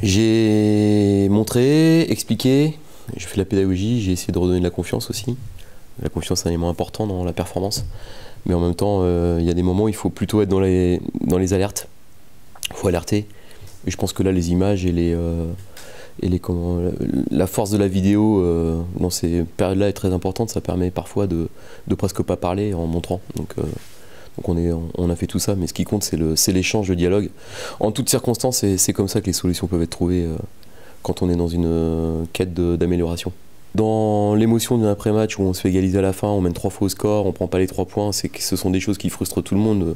J'ai montré, expliqué, j'ai fait de la pédagogie, j'ai essayé de redonner de la confiance aussi. La confiance est un élément important dans la performance. Mais en même temps, il y a des moments où il faut plutôt être dans les alertes. Il faut alerter. Et je pense que là, les images et la force de la vidéo dans ces périodes-là est très importante. Ça permet parfois de presque pas parler en montrant. Donc on a fait tout ça, mais ce qui compte, c'est l'échange, le dialogue. En toutes circonstances, c'est comme ça que les solutions peuvent être trouvées quand on est dans une quête d'amélioration. Dans l'émotion d'un après-match où on se fait égaliser à la fin, on mène 3 fois au score, on prend pas les 3 points, ce sont des choses qui frustrent tout le monde,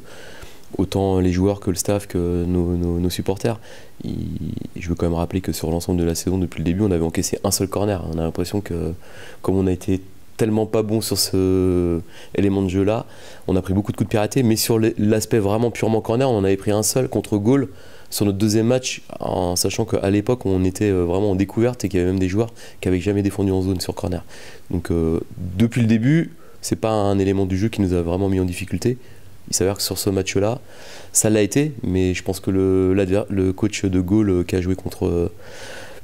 autant les joueurs que le staff que nos supporters. Je veux quand même rappeler que sur l'ensemble de la saison, depuis le début, on avait encaissé un seul corner. On a l'impression que, comme on a été tellement pas bon sur ce élément de jeu là, on a pris beaucoup de coups de pied arrêtés, mais sur l'aspect vraiment purement corner, on en avait pris un seul contre Gaulle sur notre deuxième match, en sachant qu'à l'époque on était vraiment en découverte et qu'il y avait même des joueurs qui n'avaient jamais défendu en zone sur corner. Donc depuis le début, c'est pas un élément du jeu qui nous a vraiment mis en difficulté. Il s'avère que sur ce match là, ça l'a été, mais je pense que le coach de Gaulle qui a joué contre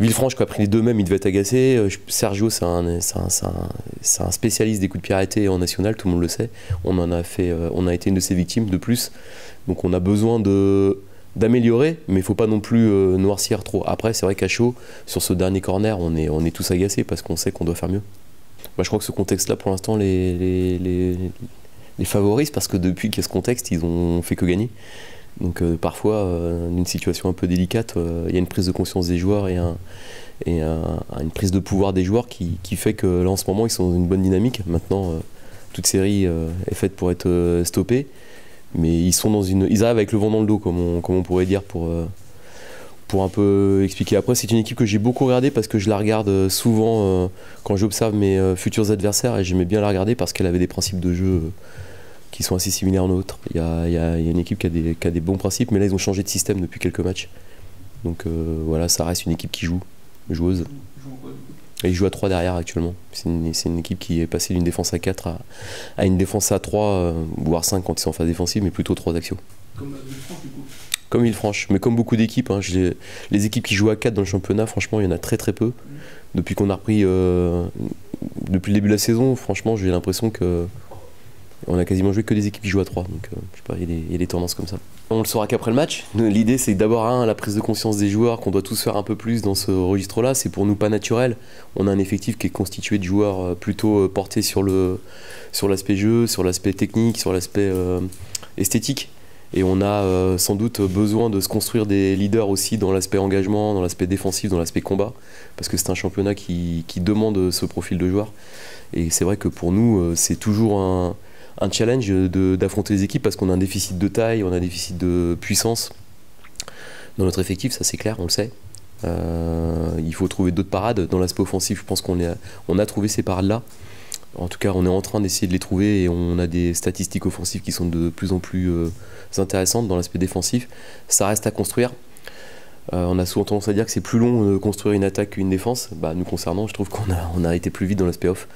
Villefranche, qui a pris les deux mêmes, il devait être agacé. Sergio, c'est un spécialiste des coups de pied arrêtés en national, tout le monde le sait. On a été une de ses victimes de plus. Donc on a besoin d'améliorer, mais il ne faut pas non plus noircir trop. Après, c'est vrai qu'à chaud, sur ce dernier corner, on est tous agacés parce qu'on sait qu'on doit faire mieux. Moi, je crois que ce contexte-là, pour l'instant, les favorise parce que depuis qu'il y a ce contexte, ils ont fait que gagner. Donc parfois, d'une situation un peu délicate, il y a une prise de conscience des joueurs et une prise de pouvoir des joueurs qui fait que là en ce moment ils sont dans une bonne dynamique. Maintenant, toute série est faite pour être stoppée, mais ils arrivent avec le vent dans le dos, comme on pourrait dire, pour un peu expliquer. Après, c'est une équipe que j'ai beaucoup regardée parce que je la regarde souvent quand j'observe mes futurs adversaires, et j'aimais bien la regarder parce qu'elle avait des principes de jeu qui sont assez similaires aux nôtres. Il y a une équipe qui a des bons principes, mais là ils ont changé de système depuis quelques matchs. Donc voilà, ça reste une équipe qui joueuse. Et ils jouent à 3 derrière actuellement. C'est une équipe qui est passée d'une défense à 4 à une défense à 3, voire 5 quand ils sont en phase défensive, mais plutôt 3 actions. Comme Villefranche du coup. Comme Villefranche, mais comme beaucoup d'équipes. Hein, les équipes qui jouent à 4 dans le championnat, franchement, il y en a très très peu. Depuis qu'on a repris, depuis le début de la saison, franchement, j'ai l'impression que on a quasiment joué que des équipes qui jouent à 3, donc je sais pas, il y a des tendances comme ça. On le saura qu'après le match. L'idée, c'est d'abord la prise de conscience des joueurs, qu'on doit tous faire un peu plus dans ce registre-là. C'est pour nous pas naturel. On a un effectif qui est constitué de joueurs plutôt portés sur l'aspect jeu, sur l'aspect technique, sur l'aspect esthétique. Et on a sans doute besoin de se construire des leaders aussi dans l'aspect engagement, dans l'aspect défensif, dans l'aspect combat, parce que c'est un championnat qui demande ce profil de joueur. Et c'est vrai que pour nous, c'est toujours un challenge d'affronter les équipes parce qu'on a un déficit de taille, on a un déficit de puissance dans notre effectif, ça c'est clair, on le sait. Il faut trouver d'autres parades. Dans l'aspect offensif, je pense qu'on a trouvé ces parades-là. En tout cas, on est en train d'essayer de les trouver et on a des statistiques offensives qui sont de plus en plus intéressantes dans l'aspect défensif. Ça reste à construire. On a souvent tendance à dire que c'est plus long de construire une attaque qu'une défense. Bah, nous concernant, je trouve qu'on a été plus vite dans l'aspect off.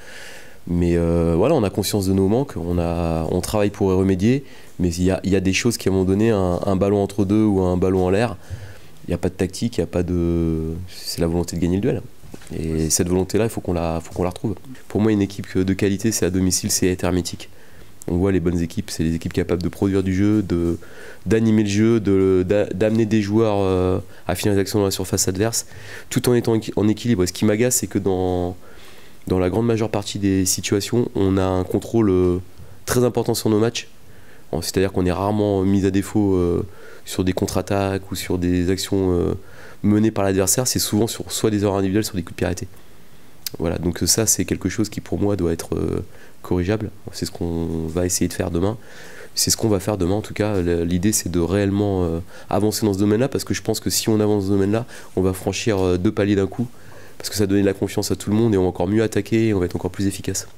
Mais voilà, on a conscience de nos manques, on travaille pour y remédier, mais il y a des choses qui, à un moment donné, un ballon entre deux ou un ballon en l'air, il n'y a pas de tactique, c'est la volonté de gagner le duel. Et cette volonté-là, il faut qu'on la retrouve. Pour moi, une équipe de qualité, c'est à domicile, c'est être hermétique. On voit les bonnes équipes, c'est les équipes capables de produire du jeu, d'animer le jeu, d'amener des joueurs à finir les actions dans la surface adverse, tout en étant en équilibre. Et ce qui m'agace, c'est que dans la grande majeure partie des situations, on a un contrôle très important sur nos matchs. C'est-à-dire qu'on est rarement mis à défaut sur des contre-attaques ou sur des actions menées par l'adversaire. C'est souvent sur soit des erreurs individuelles, soit des coups de pied arrêtés. Voilà, donc ça, c'est quelque chose qui, pour moi, doit être corrigeable. C'est ce qu'on va essayer de faire demain. C'est ce qu'on va faire demain, en tout cas. L'idée, c'est de réellement avancer dans ce domaine-là, parce que je pense que si on avance dans ce domaine-là, on va franchir 2 paliers d'un coup. Parce que ça va donner de la confiance à tout le monde et on va encore mieux attaquer et on va être encore plus efficace.